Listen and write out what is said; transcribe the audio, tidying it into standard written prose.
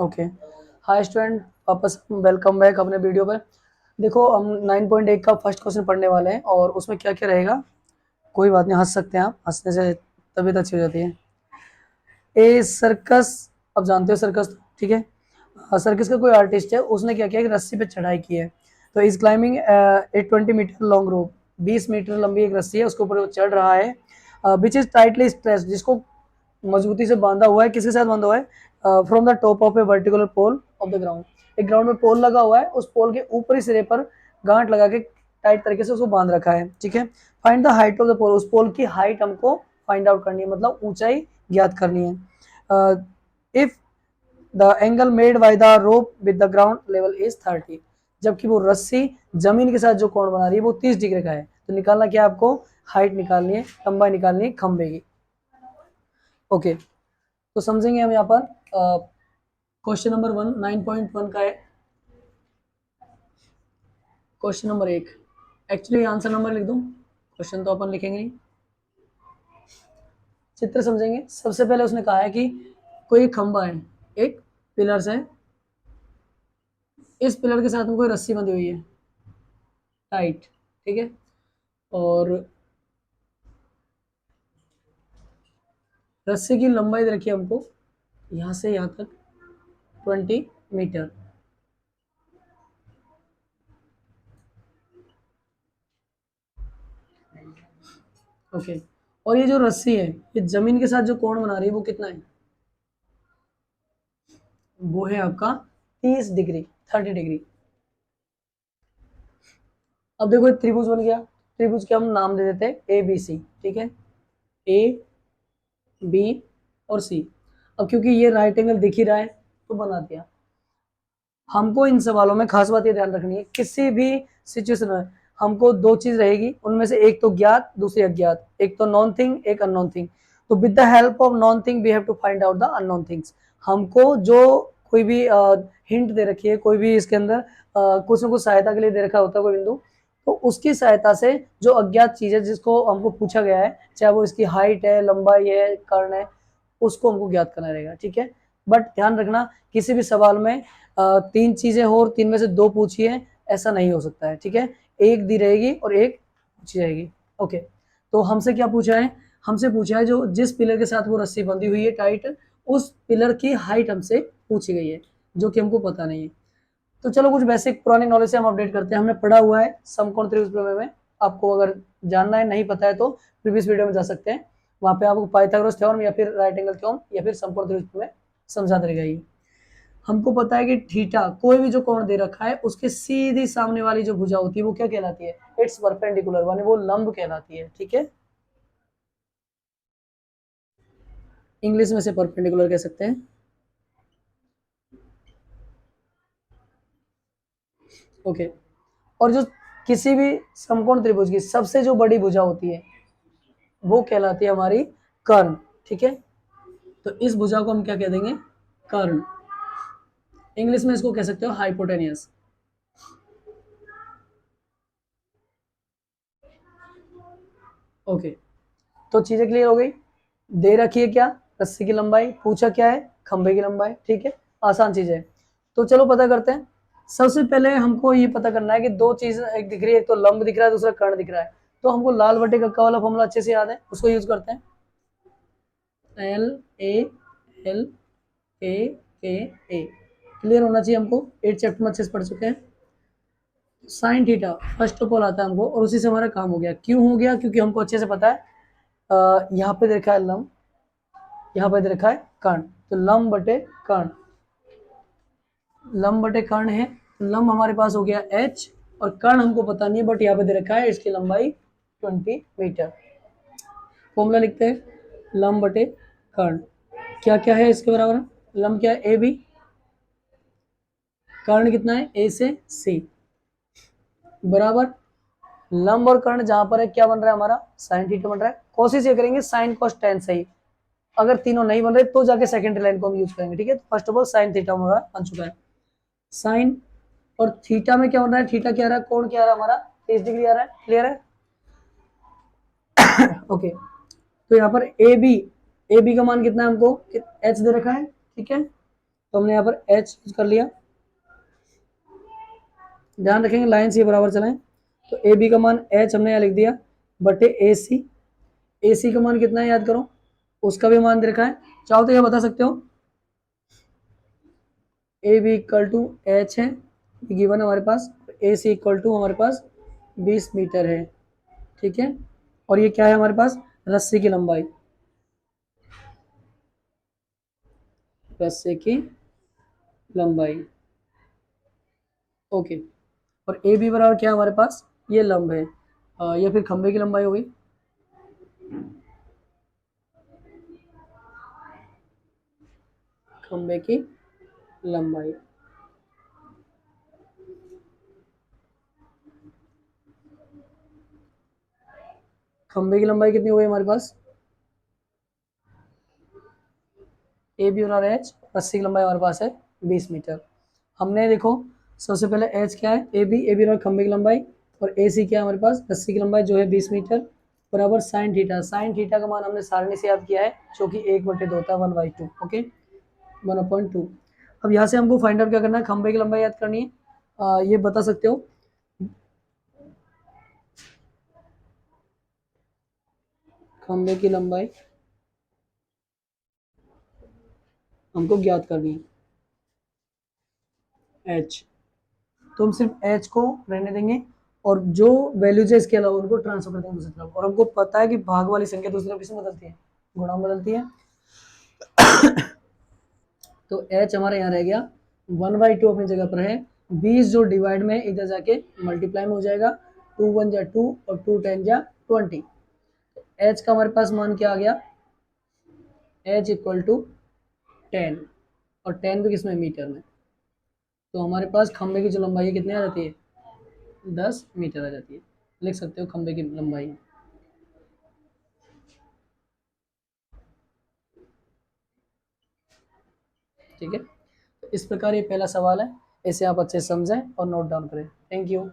Okay, hi student, वापस welcome back अपने video पे। देखो, हम 9.1 का फर्स्ट क्वेश्चन पढ़ने वाले हैं और उसमें क्या क्या रहेगा। कोई बात नहीं, हंस सकते हैं आप, हंसने से तबीयत अच्छी हो जाती है। ए सर्कस, अब जानते हो सर्कस, ठीक है। सर्कस का कोई आर्टिस्ट है, उसने क्या किया कि रस्सी पे चढ़ाई की है। तो is climbing a 20 metre long rope, 20 metre लंबी एक रस्सी है, उसके ऊपर वो चढ़ रहा है। विच इज टाइटली स्ट्रेस्ड, जिसको मजबूती से बांधा हुआ है। किसके साथ बांधा हुआ है? From the top of a vertical pole of the ground. एक ग्राउंड में पोल लगा हुआ है, उस पोल के ऊपरी सिरे पर गांठ लगा के टाइट तरीके से उसको बांध रखा है, ठीक है। Find the height of the pole, उस पोल की हाइट हमको फाइंड आउट करनी है, मतलब ऊंचाई ज्ञात करनी है। If the angle made by the rope with the ground level is 30, जबकि वो रस्सी जमीन के साथ जो कोण बना रही है वो 30 डिग्री का है। तो निकालना क्या है आपको? हाइट निकालनी है, लंबाई निकालनी है खंबे की। ओके, तो समझेंगे हम यहाँ पर। क्वेश्चन नंबर 1 9.1 का है। Question number 1, actually answer number लिख दूं, क्वेश्चन तो अपन लिखेंगे नहीं, चित्र समझेंगे। सबसे पहले उसने कहा है कि कोई खंबा है, एक पिलर्स है, इस पिलर के साथ में कोई रस्सी बंधी हुई है टाइट, ठीक है। और रस्सी की लंबाई दे रखी है हमको यहाँ से यहाँ तक 20 मीटर। ओके, और ये जो रस्सी है ये जमीन के साथ जो कोण बना रही है वो कितना है? वो है आपका 30 डिग्री, 30 डिग्री। अब देखो एक त्रिभुज बन गया, त्रिभुज के हम नाम दे देते हैं ए बी सी, ठीक है। ए बी और सी। अब क्योंकि ये राइट एंगल दिख ही रहा है तो बना दिया। हमको इन सवालों में खास बात ये ध्यान रखनी है, किसी भी सिचुएशन में हमको दो चीज रहेगी, उनमें से एक तो ज्ञात, दूसरी अज्ञात। एक तो नॉन थिंग, एक अननोन थिंग। तो with the help of known thing we have to find out the unknown things. हमको जो कोई भी हिंट दे रखी है, कोई भी इसके अंदर कुछ न कुछ सहायता के लिए दे रखा होता है कोई बिंदु, तो उसकी सहायता से जो अज्ञात चीज है जिसको हमको पूछा गया है, चाहे वो इसकी हाइट है, लंबाई है, कर्ण है, उसको हमको ज्ञात करना रहेगा, ठीक है। बट ध्यान रखना, किसी भी सवाल में तीन चीजें हो और तीन में से दो पूछी है, ऐसा नहीं हो सकता है, ठीक है। एक दी रहेगी और एक पूछी जाएगी। ओके, तो हमसे क्या पूछा है? हमसे पूछा है जो जिस पिलर के साथ वो रस्सी बंधी हुई है टाइट, उस पिलर की हाइट हमसे पूछी गई है, जो कि हमको पता नहीं है। तो चलो कुछ बेसिक पुरानी नॉलेज से हम अपडेट करते हैं। हमने पढ़ा हुआ है समकोण त्रिभुज प्रमेय में। आपको अगर जानना है, नहीं पता है, तो प्रीवियस वीडियो में जा सकते हैं, वहां पे आपको पाइथागोरस थ्योरम या फिर राइट एंगल थ्योरम या फिर समकोण त्रिभुज प्रमेय समझा देगा ये। हमको पता है कि थीटा, कोई भी जो कोण दे रखा है उसके सीधी सामने वाली जो भुजा होती है वो क्या कहलाती है? इट्स परपेंडिकुलर, माने वो लंब कहलाती है, ठीक है। इंग्लिश में से परपेंडिकुलर कह सकते हैं। ओके, और जो किसी भी समकोण त्रिभुज की सबसे जो बड़ी भुजा होती है वो कहलाती है हमारी कर्ण, ठीक है। तो इस भुजा को हम क्या कह देंगे? कर्ण। इंग्लिश में इसको कह सकते हो हाइपोटेनियस। ओके, तो चीजें क्लियर हो गई। दे रखी है क्या? रस्सी की लंबाई। पूछा क्या है? खंबे की लंबाई, ठीक है। आसान चीज है। तो चलो पता करते हैं। सबसे पहले हमको ये पता करना है कि दो चीज एक दिख रही है, एक तो लंब दिख रहा है, दूसरा कर्ण दिख रहा है। तो हमको लाल बटे कक्का वाला फॉर्मूला अच्छे से याद है, उसको यूज करते हैं। L A L A A A, clear होना चाहिए हमको। 8 चैप्टर में अच्छे से पढ़ चुके हैं। Sine theta first of all आता है हमको, और उसी से हमारा काम हो गया। क्यों हो गया? क्योंकि हमको अच्छे से पता है यहाँ पे देखा है लंब, यहाँ पे देखा है कर्ण। तो लंब बटे कर्ण, लंब बटे कर्ण है। लंब हमारे पास हो गया h, और कर्ण हमको पता नहीं है, बट यहाँ पे दे रखा है इसकी लंबाई 20 मीटर। फॉर्मूला लिखते हैं, लंब बटे कर्ण क्या क्या है इसके बराबर? लंब क्या है? ए बी, कर्ण कितना है? ए से सी, बराबर लंब और कर्ण जहां पर है क्या बन रहा है हमारा? साइन थीटा बन रहा है। कोशिश ये करेंगे साइन कॉस टेन सही, अगर तीनों नहीं बन रहे तो जाके सेकंड लाइन को हम यूज करेंगे, ठीक है। First of all sine theta हमारा बन चुका है। साइन और थीटा में क्या बन रहा है? थीटा क्या आ रहा है? कोण क्या आ रहा है हमारा? 30 डिग्री आ रहा है, क्लियर है। ओके, तो यहाँ पर ए बी का मान कितना है हमको? एच दे रखा है, ठीक है। तो हमने यहाँ पर एच यूज कर लिया। ध्यान रखेंगे लाइन से बराबर चलाएं। तो ए बी का मान एच हमने यहाँ लिख दिया बटे ए सी। ए सी का मान कितना है याद करो, उसका भी मान दे रखा है, चाहो तो यह बता सकते हो। A B equal to H है, गिवन है हमारे पास। ए सी इक्वल टू हमारे पास 20 मीटर है, ठीक है। और ये क्या है हमारे पास, रस्सी की लंबाई, रस्सी की लंबाई, ओके। और ए बी बराबर क्या है हमारे पास, ये लंब है, या फिर खंबे की लंबाई होगी। खंबे की लंबाई, खंबे की लंबाई कितनी हो गई हमारे पास, ए बी और एच, रस्सी की लंबाई हमारे पास है 20 मीटर। हमने देखो सबसे पहले एच क्या है, ए बी और खंबे की लंबाई, और ए सी क्या है हमारे पास, रस्सी की लंबाई जो है 20 मीटर, बराबर साइन थीटा। साइन थीटा का मान हमने सारणी से याद किया है, जो कि 1/2 होता है, 1/2, ओके, 1/2। अब यहाँ से हमको फाइंड आउट क्या करना है, खंबे की लंबाई याद करनी है। ये बता सकते हो, खंबे की लंबाई हमको ज्ञात करनी है, एच। तो हम सिर्फ एच को रहने देंगे, और जो वैल्यूज है इसके अलावा उनको ट्रांसफर कर देंगे दूसरी तरफ। और हमको पता है कि भाग वाली संख्या दूसरी तरफ किसमें बदलती है, गुणा में बदलती है। तो एच हमारा यहाँ रह गया 1/2 अपनी जगह पर है, 20 जो डिवाइड में इधर जाके मल्टीप्लाई में हो जाएगा, 2 1 जा 2 और 2 10 जा 20। एच का हमारे पास मान क्या आ गया, एच इक्वल टू 10, और 10 भी किसमें, मीटर में। तो हमारे पास खंबे की जो लंबाई है कितनी आ जाती है, 10 मीटर आ जाती है। लिख सकते हो खंबे की लंबाई, ठीक है। तो इस प्रकार ये पहला सवाल है, इसे आप अच्छे से समझें और नोट डाउन करें। Thank you.